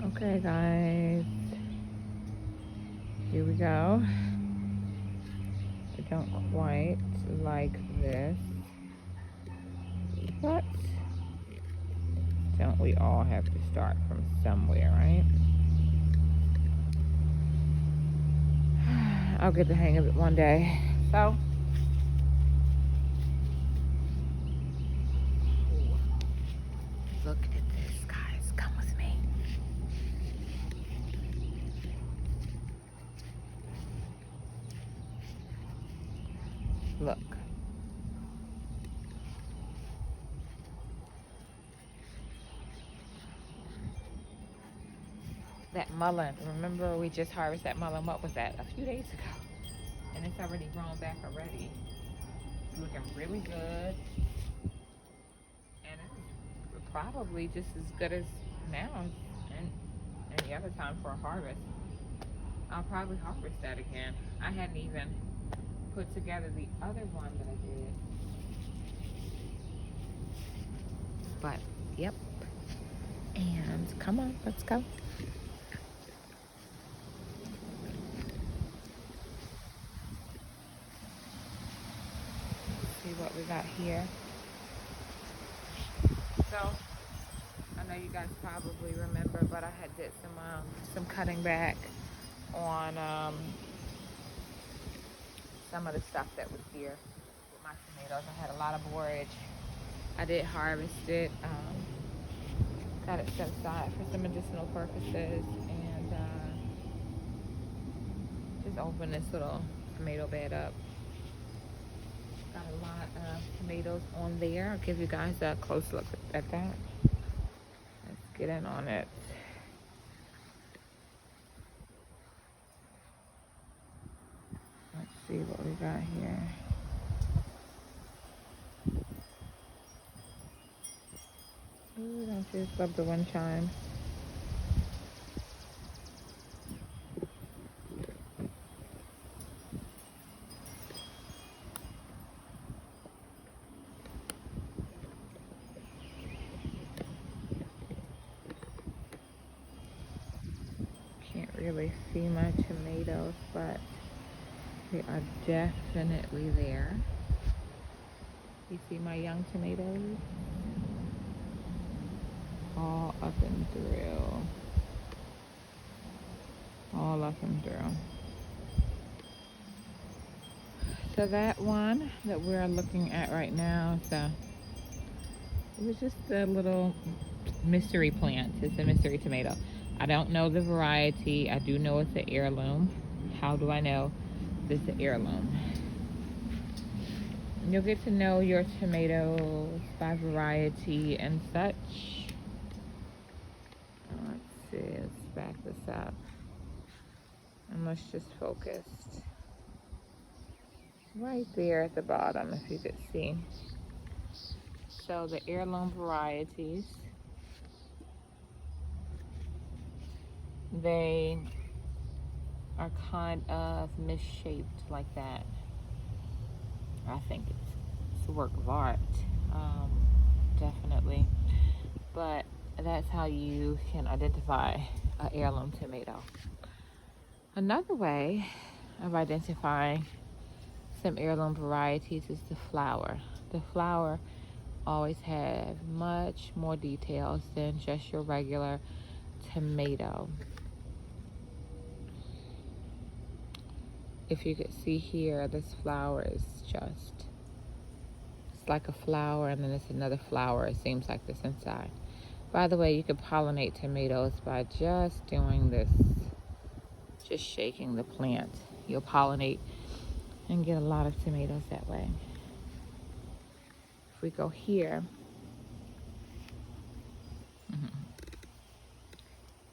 Okay, guys, here we go. I don't quite like this, but don't we all have to start from somewhere, right? I'll get the hang of it one day. So, look at this, guys. Come with me. Look. That mullein. Remember we just harvested that mullein, what was that? A few days ago. And it's already grown back already. It's looking really good. And it's probably just as good as now and any other time for a harvest. I'll probably harvest that again. I hadn't even put together the other one that I did. But, yep. And come on, let's go. See what we got here. So, I know you guys probably remember, but I had did some cutting back on some of the stuff that was here with my tomatoes. I had a lot of borage. I did harvest it, got it set aside for some medicinal purposes, and just opened this little tomato bed up. Got a lot of tomatoes on there. I'll give you guys a close look at that. Let's get in on it. Let's see what we got here. Ooh, don't you just love the wind chime? Can't really see my tomatoes, but they are definitely there. You see my young tomatoes? All up and through. All up and through. So that one that we're looking at right now, it was just a little mystery plant. It's a mystery tomato. I don't know the variety. I do know it's an heirloom. How do I know this is an heirloom? You'll get to know your tomatoes by variety and such. Let's see, let's back this up. And let's just focus right there at the bottom, if you could see. So the heirloom varieties, they are kind of misshaped like that. I think it's a work of art, definitely. But that's how you can identify an heirloom tomato. Another way of identifying some heirloom varieties is the flower. The flower always have much more details than just your regular tomato. If you could see here, this flower is just, it's like a flower and then it's another flower, it seems like this inside. By the way, you could pollinate tomatoes by just doing this, just shaking the plant. You'll pollinate and get a lot of tomatoes that way. If we go here,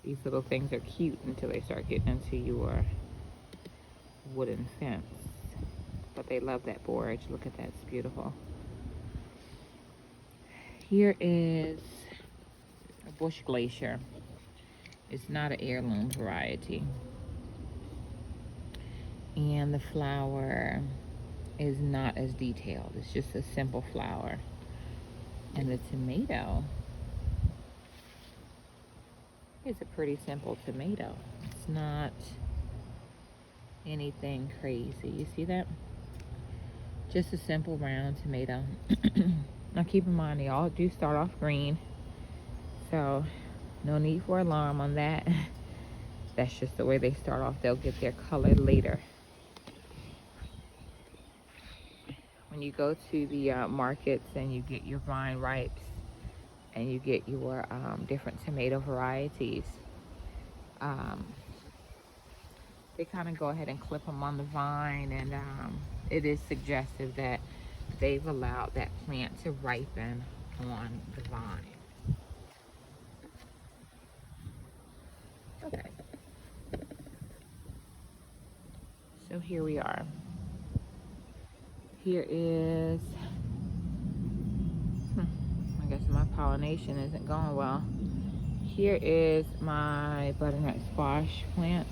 these little things are cute until they start getting into your wooden fence. But they love that borage. Look at that, it's beautiful. Here is a bush glacier. It's not an heirloom variety. And the flower is not as detailed. It's just a simple flower. And the tomato It's a pretty simple tomato. It's not anything crazy. You see that? Just a simple round tomato. Now keep in mind, they all do start off green. So no need for alarm on that. That's just the way they start off. They'll get their color later. When you go to the markets and you get your vine ripes and you get your different tomato varieties, they kind of go ahead and clip them on the vine, and it is suggestive that they've allowed that plant to ripen on the vine. Okay. So here we are. Here is, I guess my pollination isn't going well. Here is my butternut squash plant.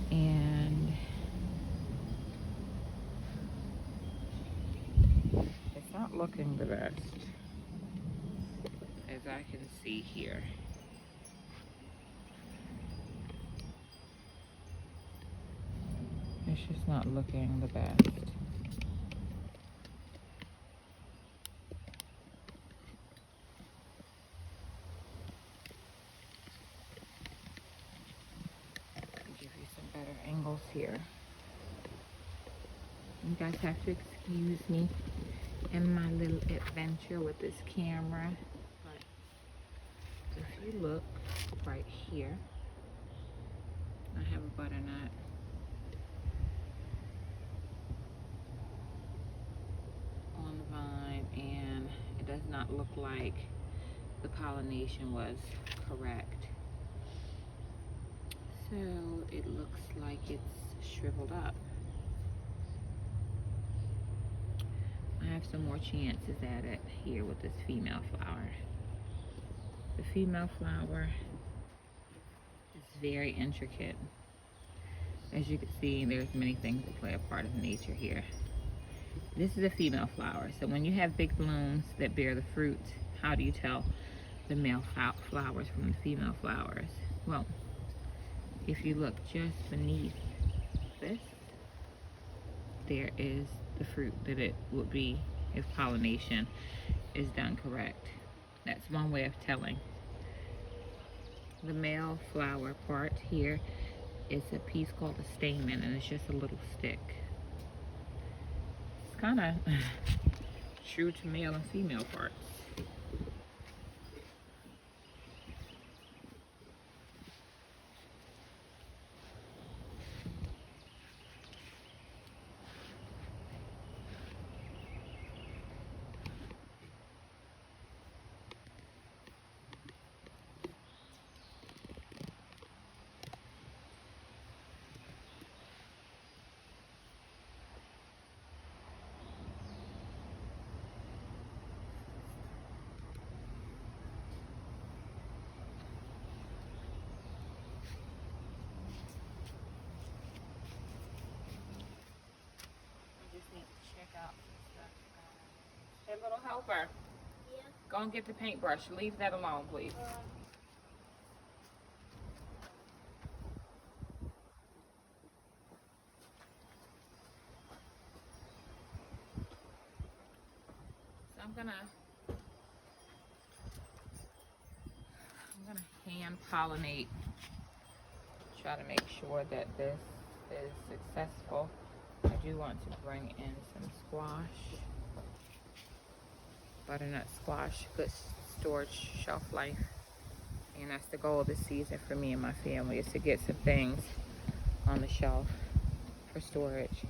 And it's not looking the best, as I can see here. It's just not looking the best. Give you some better angles here. You guys have to excuse me in my little adventure with this camera. But if you look right here, I have a butternut. On the vine, and it does not look like the pollination was correct. So it looks like it's shriveled up. I have some more chances at it here with this female flower. The female flower is very intricate. As you can see, there's many things that play a part of nature here. This is a female flower. So when you have big blooms that bear the fruit, how do you tell the male flowers from the female flowers? Well, if you look just beneath this, there is the fruit that it would be if pollination is done correct. That's one way of telling. The male flower part here is a piece called a stamen, and it's just a little stick. It's kind of true to male and female parts. Hey, little helper. Yeah. Go and get the paintbrush. Leave that alone, please. So I'm gonna hand pollinate. Try to make sure that this is successful. I do want to bring in some squash. Butternut squash, good storage shelf life, and that's the goal this season for me and my family, is to get some things on the shelf for storage.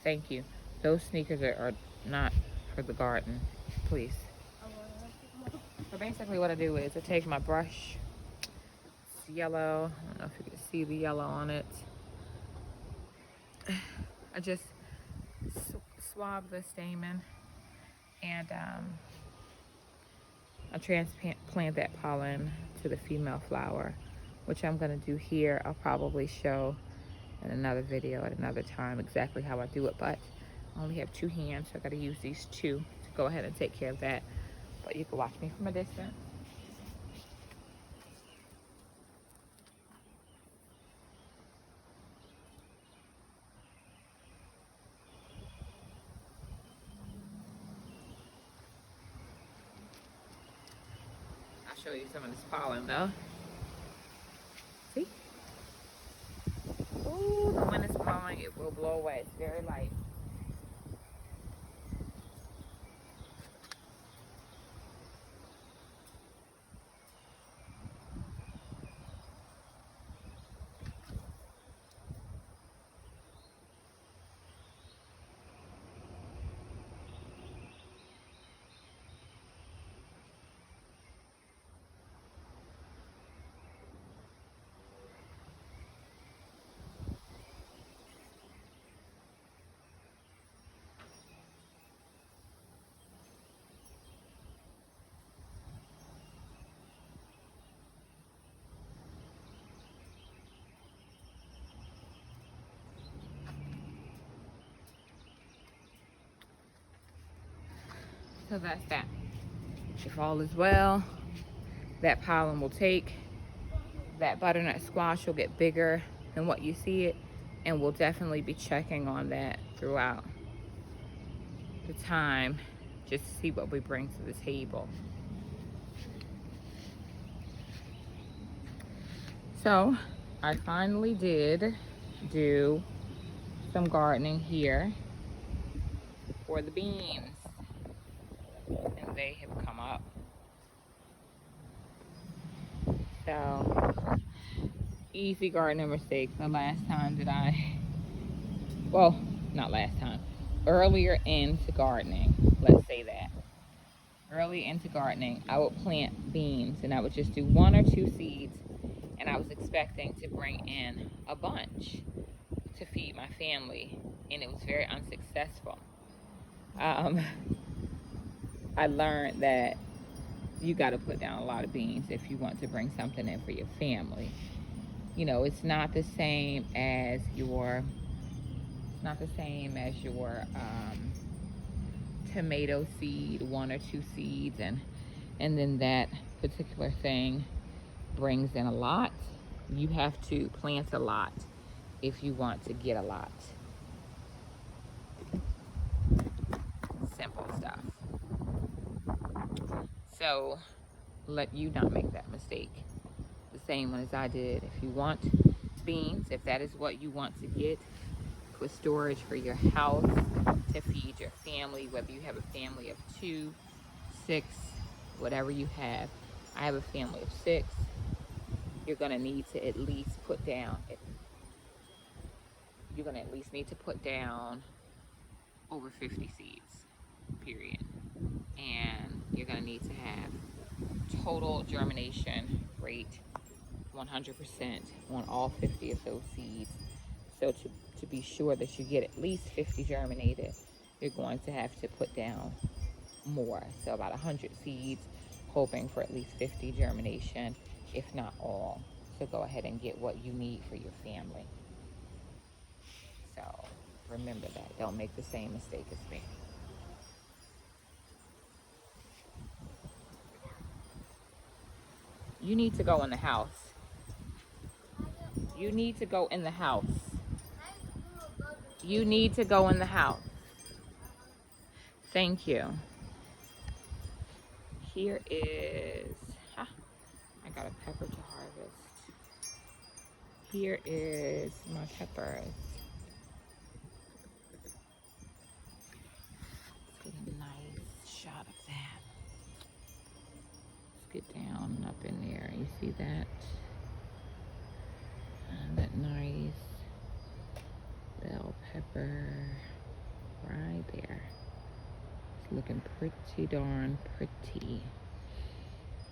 Thank you. Those sneakers are not for the garden, please. So basically what I do is I take my brush, it's yellow, I don't know if you can see the yellow on it. I just swab the stamen, and I transplant that pollen to the female flower, which I'm going to do here. I'll probably show in another video at another time exactly how I do it, but I only have 2 hands, so I got to use these 2 to go ahead and take care of that. But you can watch me from a distance. show you some of this pollen though. See? Ooh, the wind is blowing, it will blow away. It's very light. So that's that. If all is well, that pollen will take. That butternut squash will get bigger than what you see it, and we'll definitely be checking on that throughout the time just to see what we bring to the table. So I finally did do some gardening here for the beans, and they have come up. So easy gardening mistake. The last time that well, not last time, earlier into gardening, let's say that. Early into gardening, I would plant beans and I would just do 1 or 2 seeds, and I was expecting to bring in a bunch to feed my family, and it was very unsuccessful. I learned that you got to put down a lot of beans if you want to bring something in for your family. You know, it's not the same as your tomato seed, 1 or 2 seeds, and then that particular thing brings in a lot. You have to plant a lot if you want to get a lot. Simple stuff. So let you not make that mistake. The same one as I did. If you want beans, if that is what you want to get for storage for your house, to feed your family, whether you have a family of 2, 6, whatever you have. I have a family of 6. You're going to need to at least put down, over 50 seeds, period. And you're going to need to have total germination rate 100% on all 50 of those seeds. So to be sure that you get at least 50 germinated, you're going to have to put down more. So about 100 seeds, hoping for at least 50 germination, if not all. So go ahead and get what you need for your family. So remember that. Don't make the same mistake as me. You need to go in the house. You need to go in the house. You need to go in the house. Thank you. Here is, I got a pepper to harvest. Here is my peppers. Let's get a nice shot of that. Let's get down up in there. You see that? That nice bell pepper right there. It's looking pretty darn pretty.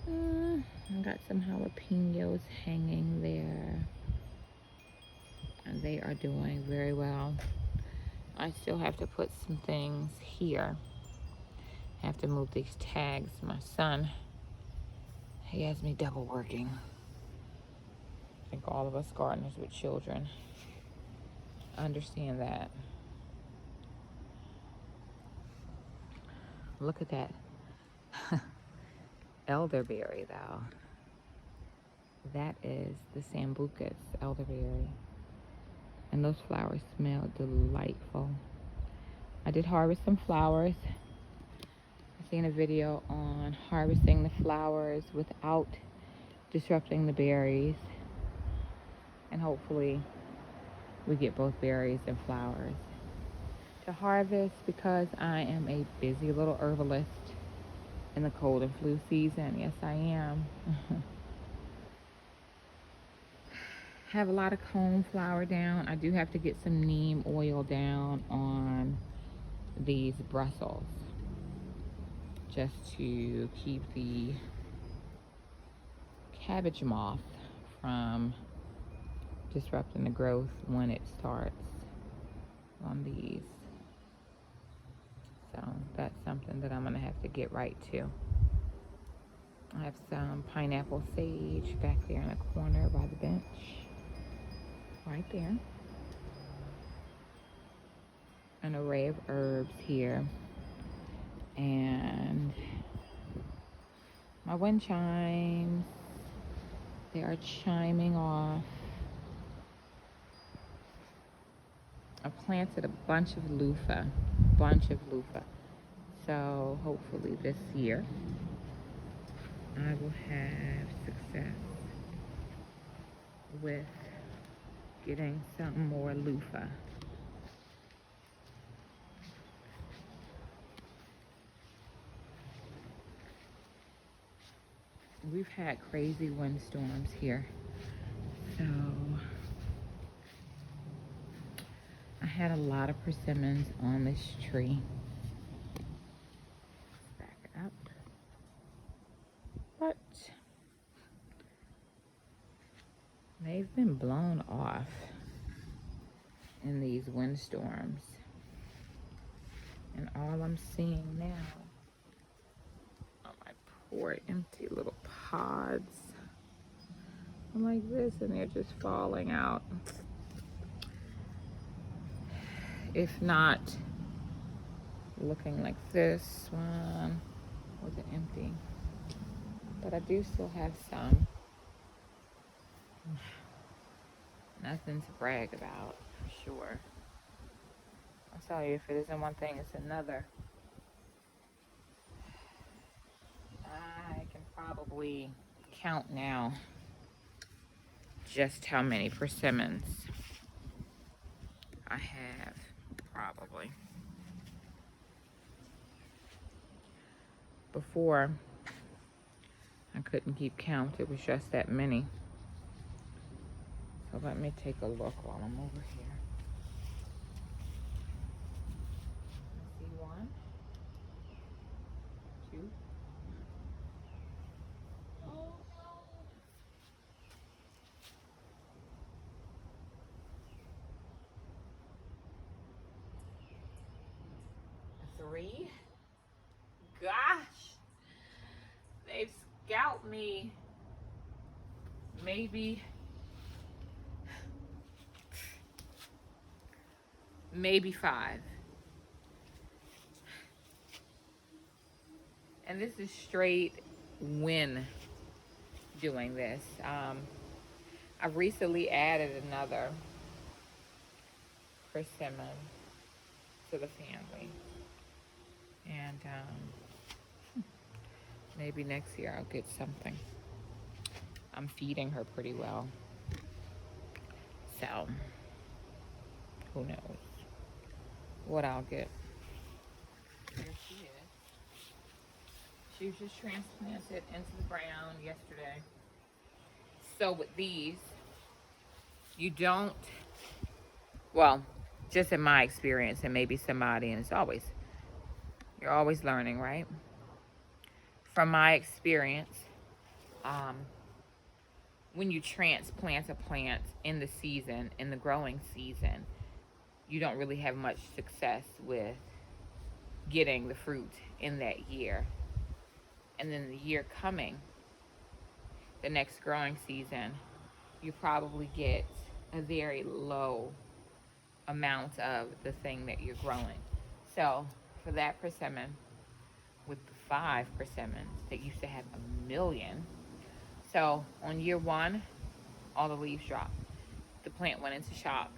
I got some jalapenos hanging there, and they are doing very well. I still have to put some things here. I have to move these tags. My son, he has me double working. I think all of us gardeners with children understand that. Look at that elderberry though. That is the Sambucus elderberry. And those flowers smell delightful. I did harvest some flowers. seen a video on harvesting the flowers without disrupting the berries, and hopefully we get both berries and flowers to harvest, because I am a busy little herbalist in the cold and flu season. Yes, I am. Have a lot of coneflower down. I do have to get some neem oil down on these Brussels, just to keep the cabbage moth from disrupting the growth when it starts on these. So that's something that I'm gonna have to get right to. I have some pineapple sage back there in the corner by the bench, right there. An array of herbs here, and my wind chimes, they are chiming off. I planted a bunch of loofah, so hopefully this year I will have success with getting some more loofah. We've had crazy windstorms here, so I had a lot of persimmons on this tree. Back it up. But they've been blown off in these windstorms. And all I'm seeing now are my poor empty little pods. I'm like this, and they're just falling out. If not looking like this one was empty. But I do still have some. Nothing to brag about, for sure. I'll tell you, if it isn't one thing, it's another. I can probably count now just how many persimmons I have, probably. Before, I couldn't keep count. It was just that many. So let me take a look while I'm over here. See, 1, 2. Oh no. 3. Gosh, they've scalped me. Maybe 5. And this is straight win doing this. I've recently added another persimmon to the family. And maybe next year I'll get something. I'm feeding her pretty well. So, who knows what I'll get. There she is. She was just transplanted into the ground yesterday. So with these, you don't, well, just in my experience, and maybe somebody, and you're always learning, right? From my experience, when you transplant a plant in the season, in the growing season, you don't really have much success with getting the fruit in that year. And then the year coming, the next growing season, you probably get a very low amount of the thing that you're growing. So for that persimmon, with the 5 persimmons that used to have 1,000,000, so on year 1, all the leaves dropped. The plant went into shock.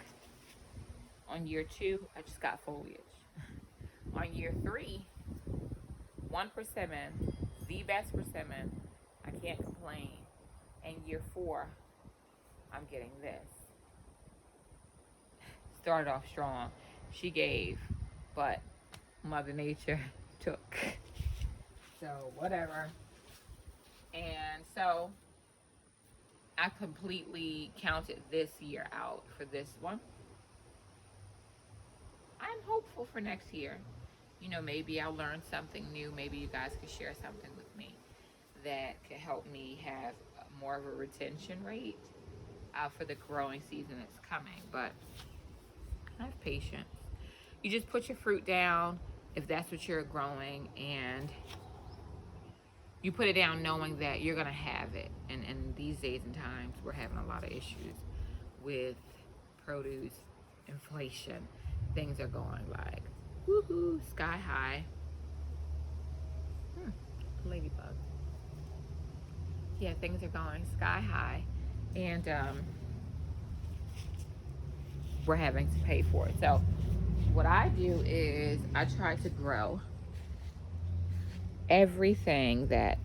On year 2, I just got foliage. On year 3, 1 persimmon, the best persimmon. I can't complain. And year 4, I'm getting this. Started off strong. She gave, but Mother Nature took. So whatever. And so I completely counted this year out for this one. I'm hopeful for next year. You know, maybe I'll learn something new. Maybe you guys could share something with me that could help me have more of a retention rate for the growing season that's coming. But have patience. You just put your fruit down if that's what you're growing, and you put it down knowing that you're gonna have it. And these days and times, we're having a lot of issues with produce, inflation. Things are going like woohoo, sky high. Ladybug. Yeah, things are going sky high, and we're having to pay for it. So what I do is I try to grow everything that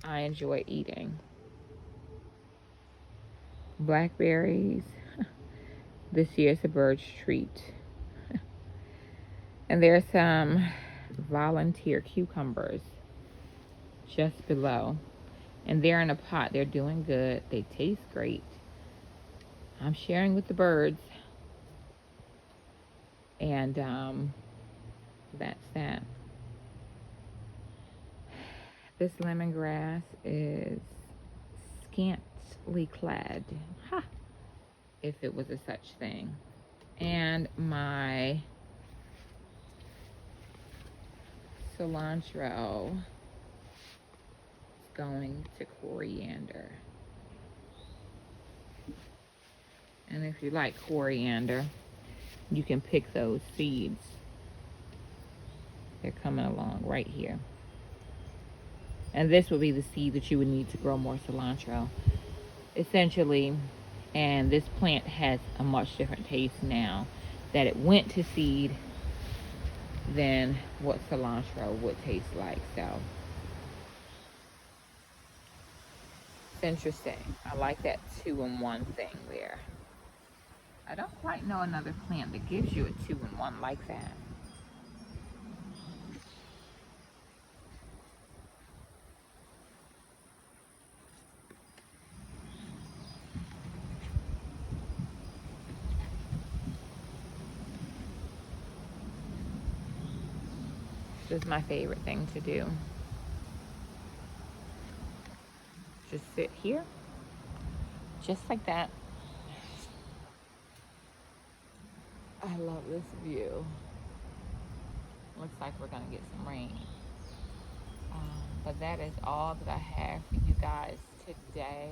I enjoy eating. Blackberries. This year's a bird's treat. And there's some volunteer cucumbers just below. And they're in a pot. They're doing good. They taste great. I'm sharing with the birds. And that's that. This lemongrass is scantily clad. Ha! If it was a such thing. And my cilantro is going to coriander. And if you like coriander, you can pick those seeds. They're coming along right here. And this would be the seed that you would need to grow more cilantro, essentially. And this plant has a much different taste now that it went to seed than what cilantro would taste like. So it's interesting. I like that 2-in-1 thing there. I don't quite know another plant that gives you a 2-in-1 like that. This is my favorite thing to do. Just sit here, just like that. I love this view. Looks like we're gonna get some rain. But that is all that I have for you guys today.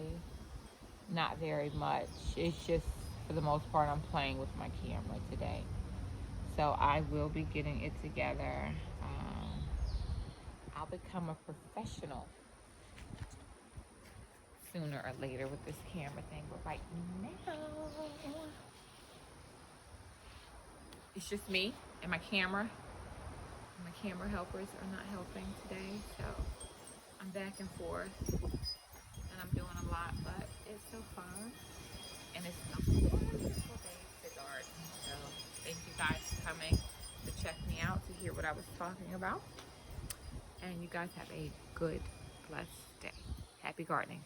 Not very much. It's just, for the most part, I'm playing with my camera today. So I will be getting it together. I'll become a professional sooner or later with this camera thing. But right now, it's just me and my camera. My camera helpers are not helping today, so I'm back and forth, and I'm doing a lot, but it's so fun, and it's a wonderful day to garden. So thank you guys for coming to check me out, to hear what I was talking about, and you guys have a good, blessed day. Happy gardening.